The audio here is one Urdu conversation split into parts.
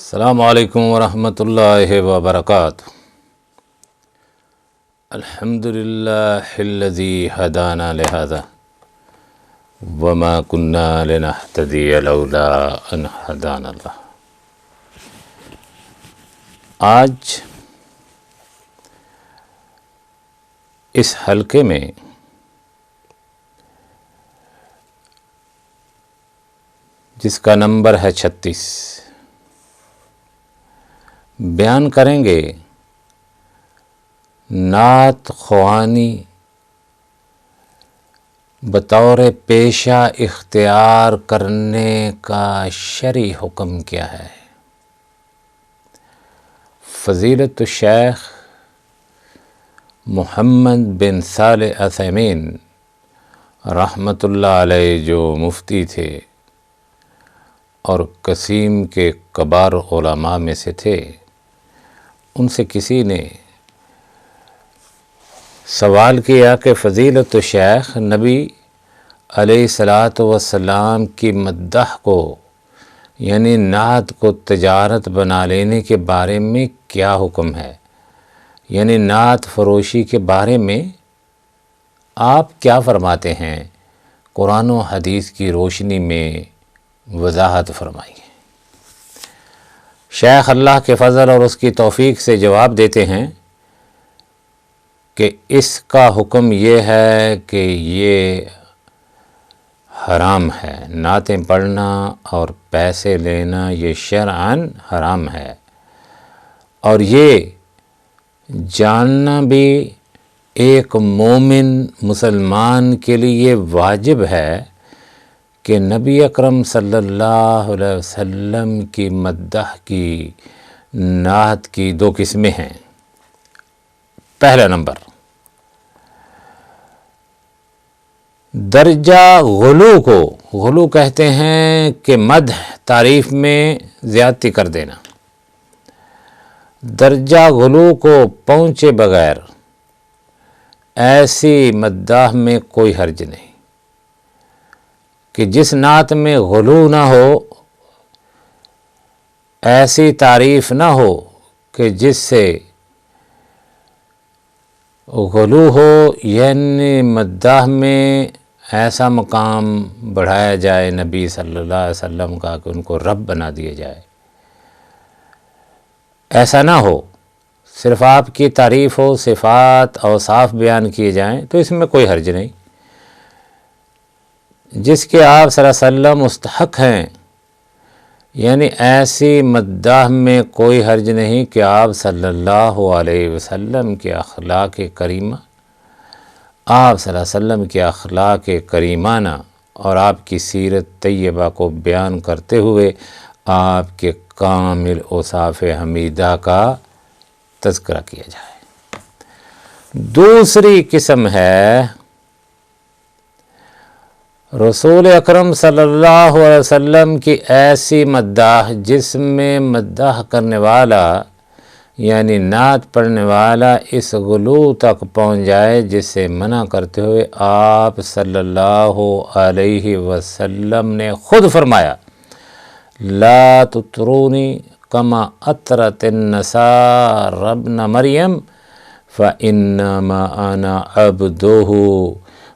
السلام علیکم ورحمۃ اللہ وبرکاتہ۔ الحمد للہ الذی ہدانا لہذا وما كنا لنہتدی لولا ان ہدانا اللہ۔ آج اس حلقے میں جس کا نمبر ہے 36 بیان کریں گے نعت خوانی بطور پیشہ اختیار کرنے کا شرعی حکم کیا ہے۔ فضیلت الشیخ محمد بن صالح عثیمین رحمۃ اللہ علیہ جو مفتی تھے اور قسیم کے کبار علماء میں سے تھے، ان سے کسی نے سوال کیا کہ فضیلت الشیخ نبی علیہ الصلاۃ والسلام کی مدح کو یعنی نعت کو تجارت بنا لینے کے بارے میں کیا حکم ہے، یعنی نعت فروشی کے بارے میں آپ کیا فرماتے ہیں، قرآن و حدیث کی روشنی میں وضاحت فرمائیے۔ شیخ اللہ کے فضل اور اس کی توفیق سے جواب دیتے ہیں کہ اس کا حکم یہ ہے کہ یہ حرام ہے، نعتیں پڑھنا اور پیسے لینا یہ شرعاً حرام ہے، اور یہ جاننا بھی ایک مومن مسلمان کے لیے واجب ہے کہ نبی اکرم صلی اللہ علیہ وسلم کی مدح کی نعت کی دو قسمیں ہیں۔ پہلا نمبر، درجہ غلو کہتے ہیں کہ مدح تعریف میں زیادتی کر دینا۔ درجہ غلو کو پہنچے بغیر ایسی مدح میں کوئی حرج نہیں کہ جس نعت میں غلو نہ ہو، ایسی تعریف نہ ہو کہ جس سے غلو ہو، یعنی مدح میں ایسا مقام بڑھایا جائے نبی صلی اللہ علیہ وسلم کا کہ ان کو رب بنا دیا جائے، ایسا نہ ہو، صرف آپ کی تعریف ہو، صفات اوصاف بیان کیے جائیں تو اس میں کوئی حرج نہیں۔ جس کے آپ صلی اللہ علیہ وسلم مستحق ہیں، یعنی ایسی مدح میں کوئی حرج نہیں کہ آپ صلی اللہ علیہ وسلم کے اخلاق کریمہ، آپ صلی اللہ علیہ وسلم کے اخلاق کریمانہ اور آپ کی سیرت طیبہ کو بیان کرتے ہوئے آپ کے کامل اوصاف حمیدہ کا تذکرہ کیا جائے۔ دوسری قسم ہے رسول اکرم صلی اللہ علیہ وسلم کی ایسی مدح جس میں مدح کرنے والا یعنی نعت پڑھنے والا اس غلو تک پہنچ جائے جس سے منع کرتے ہوئے آپ صلی اللہ علیہ وسلم نے خود فرمایا، لا تطرونی کما اطرت النصارى ابن مریم فانما انا عبدہ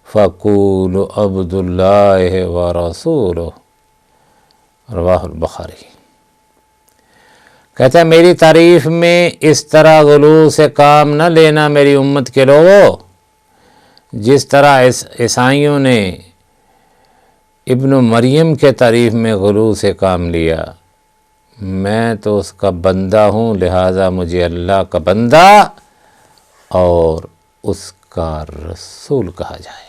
فقولوا عبد اللہ ورسولہ، رواہ البخاری۔ کہتا ہے میری تعریف میں اس طرح غلو سے کام نہ لینا میری امت کے لوگوں، جس طرح عیسائیوں نے ابن مریم کے تعریف میں غلو سے کام لیا۔ میں تو اس کا بندہ ہوں، لہٰذا مجھے اللہ کا بندہ اور اس کا رسول کہا جائے۔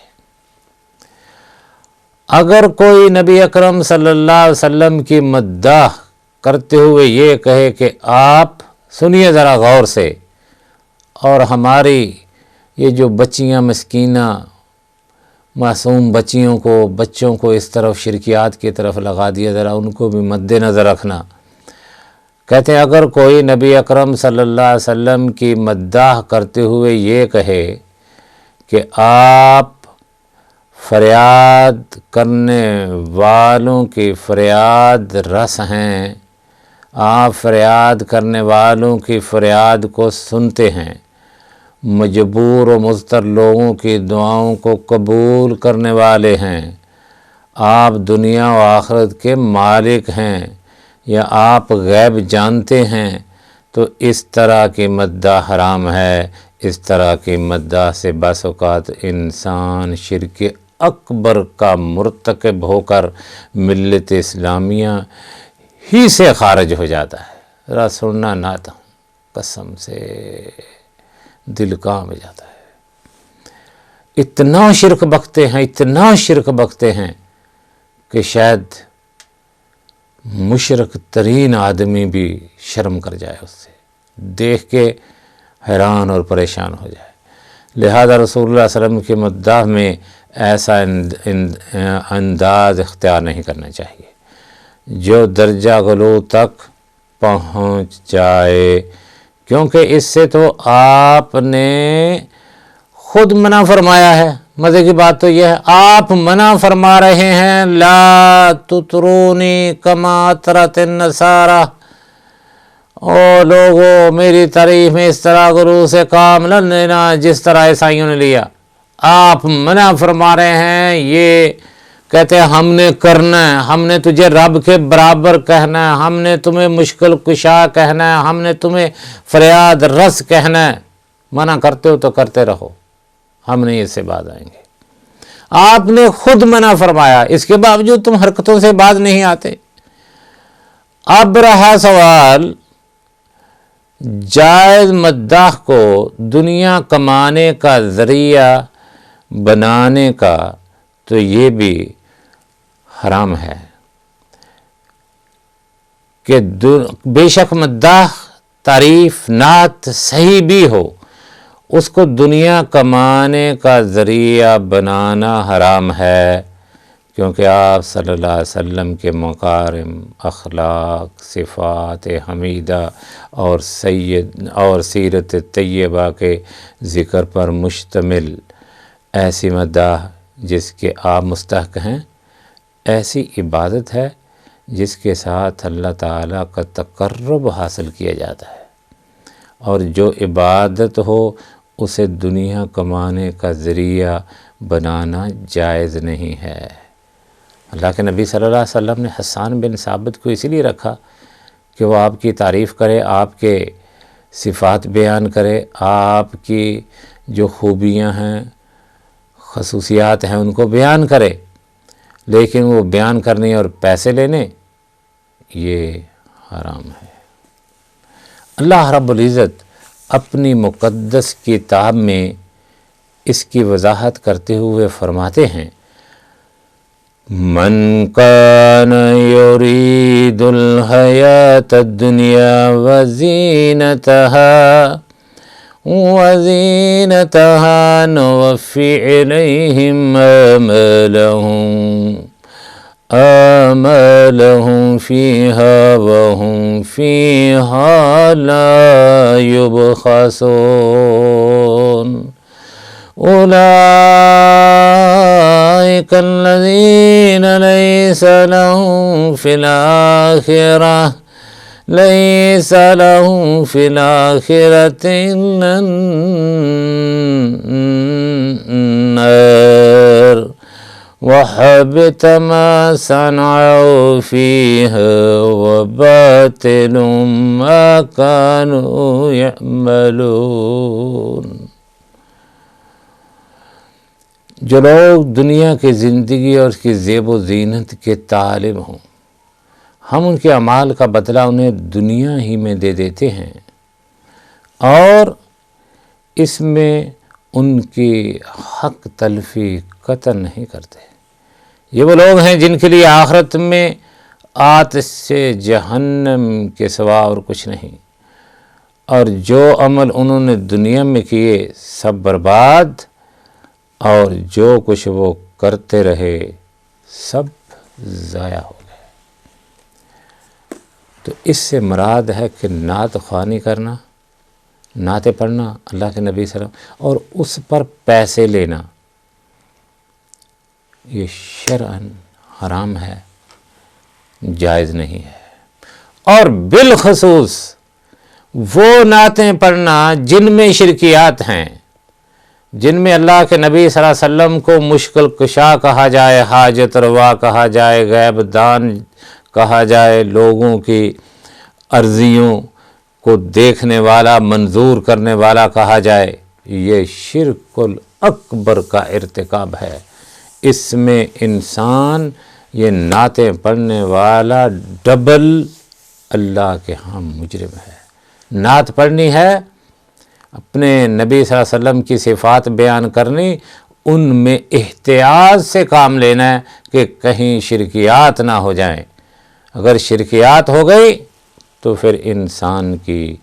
اگر کوئی نبی اکرم صلی اللہ علیہ وسلم کی مدح کرتے ہوئے یہ کہے کہ آپ سنیے ذرا غور سے، اور ہماری یہ جو بچیاں مسکینہ معصوم بچوں کو اس طرف شرکیات کی طرف لگا دیا، ذرا ان کو بھی مد نظر رکھنا۔ کہتے ہیں اگر کوئی نبی اکرم صلی اللہ علیہ وسلم کی مدح کرتے ہوئے یہ کہے کہ آپ فریاد کرنے والوں کی فریاد رس ہیں، آپ فریاد کرنے والوں کی فریاد کو سنتے ہیں، مجبور و مضطر لوگوں کی دعاؤں کو قبول کرنے والے ہیں۔ آپ دنیا و آخرت کے مالک ہیں یا آپ غیب جانتے ہیں؟ تو اس طرح کی مداح حرام ہے۔ اس طرح کی مداح سے بس اوقات انسان شرک اکبر کا مرتکب ہو کر ملت اسلامیہ ہی سے خارج ہو جاتا ہے۔ ذرا سننا نہ تھا، قسم سے دل کانپ جاتا ہے۔ اتنا شرک بکتے ہیں، اتنا شرک بکتے ہیں کہ شاید مشرک ترین آدمی بھی شرم کر جائے، اس سے دیکھ کے حیران اور پریشان ہو جائے۔ لہذا رسول اللہ صلی اللہ علیہ وسلم کی مداح میں ایسا انداز اختیار نہیں کرنا چاہیے جو درجہ غلو تک پہنچ جائے، کیونکہ اس سے تو آپ نے خود منع فرمایا ہے۔ مزے کی بات تو یہ ہے، آپ منع فرما رہے ہیں، لا تطرونی کما اطرت النصارى، او لوگو میری تعریف میں اس طرح غرور سے کام نہ لینا جس طرح عیسائیوں نے لیا۔ آپ منع فرما رہے ہیں، یہ کہتے ہیں ہم نے کرنا ہے، ہم نے تجھے رب کے برابر کہنا ہے، ہم نے تمہیں مشکل کشا کہنا ہے، ہم نے تمہیں فریاد رس کہنا ہے۔ منع کرتے ہو تو کرتے رہو، ہم نہیں اس سے باز آئیں گے۔ آپ نے خود منع فرمایا، اس کے باوجود تم حرکتوں سے باز نہیں آتے۔ اب رہا سوال جائز مداح کو دنیا کمانے کا ذریعہ بنانے کا، تو یہ بھی حرام ہے کہ بے شک مداح تعریف نعت صحیح بھی ہو، اس کو دنیا کمانے کا ذریعہ بنانا حرام ہے، کیونکہ آپ صلی اللہ علیہ وسلم کے مکارم اخلاق، صفات حمیدہ اور سیرت طیبہ کے ذکر پر مشتمل ایسی مداح جس کے آپ مستحق ہیں، ایسی عبادت ہے جس کے ساتھ اللہ تعالیٰ کا تقرب حاصل کیا جاتا ہے، اور جو عبادت ہو اسے دنیا کمانے کا ذریعہ بنانا جائز نہیں ہے۔ اللہ کے نبی صلی اللہ علیہ وسلم نے حسان بن ثابت کو اسی لیے رکھا کہ وہ آپ کی تعریف کرے، آپ کے صفات بیان کرے، آپ کی جو خوبیاں ہیں، خصوصیات ہیں، ان کو بیان کرے، لیکن وہ بیان کرنے اور پیسے لینے یہ حرام ہے۔ اللہ رب العزت اپنی مقدس کتاب میں اس کی وضاحت کرتے ہوئے فرماتے ہیں، من کان یرید الحیات الدنیا وزینتها نوفی الیہم آمالهم فیہا وهم فیہا لا یبخسون اولئک الذین لیس لهم فی الآخرة إلا النار وحبط ما صنعوا فيها وباطل ما كانوا يعملون۔ جو لوگ دنیا کی زندگی اور اس کی زیب و زینت کے طالب ہوں، ہم ان کے اعمال کا بدلہ انہیں دنیا ہی میں دے دیتے ہیں اور اس میں ان کی حق تلفی قطع نہیں کرتے۔ یہ وہ لوگ ہیں جن کے لیے آخرت میں آتش سے جہنم کے سوا اور کچھ نہیں، اور جو عمل انہوں نے دنیا میں کیے سب برباد، اور جو کچھ وہ کرتے رہے سب ضائع ہو گئے۔ تو اس سے مراد ہے کہ نعت خوانی کرنا، نعتیں پڑھنا اللہ کے نبی صلی اللہ علیہ وسلم اور اس پر پیسے لینا، یہ شرعاً حرام ہے، جائز نہیں ہے۔ اور بالخصوص وہ نعتیں پڑھنا جن میں شرکیات ہیں، جن میں اللہ کے نبی صلی اللہ علیہ وسلم کو مشکل کشا کہا جائے، حاجت روا کہا جائے، غیب دان کہا جائے، لوگوں کی عرضیوں کو دیکھنے والا، منظور کرنے والا کہا جائے، یہ شرک الاکبر کا ارتکاب ہے۔ اس میں انسان، یہ نعتیں پڑھنے والا ڈبل اللہ کے ہاں مجرم ہے۔ نعت پڑھنی ہے، اپنے نبی صلی اللہ علیہ وسلم کی صفات بیان کرنی، ان میں احتیاط سے کام لینا ہے کہ کہیں شرکیات نہ ہو جائیں۔ اگر شرکیات ہو گئی تو پھر انسان کی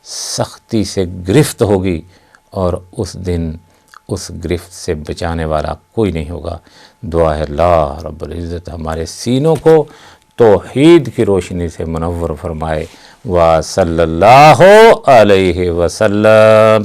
سختی سے گرفت ہوگی، اور اس دن اس گرفت سے بچانے والا کوئی نہیں ہوگا۔ دعا ہے اللہ رب العزت ہمارے سینوں کو توحید کی روشنی سے منور فرمائے۔ وصلی اللہ علیہ وسلم۔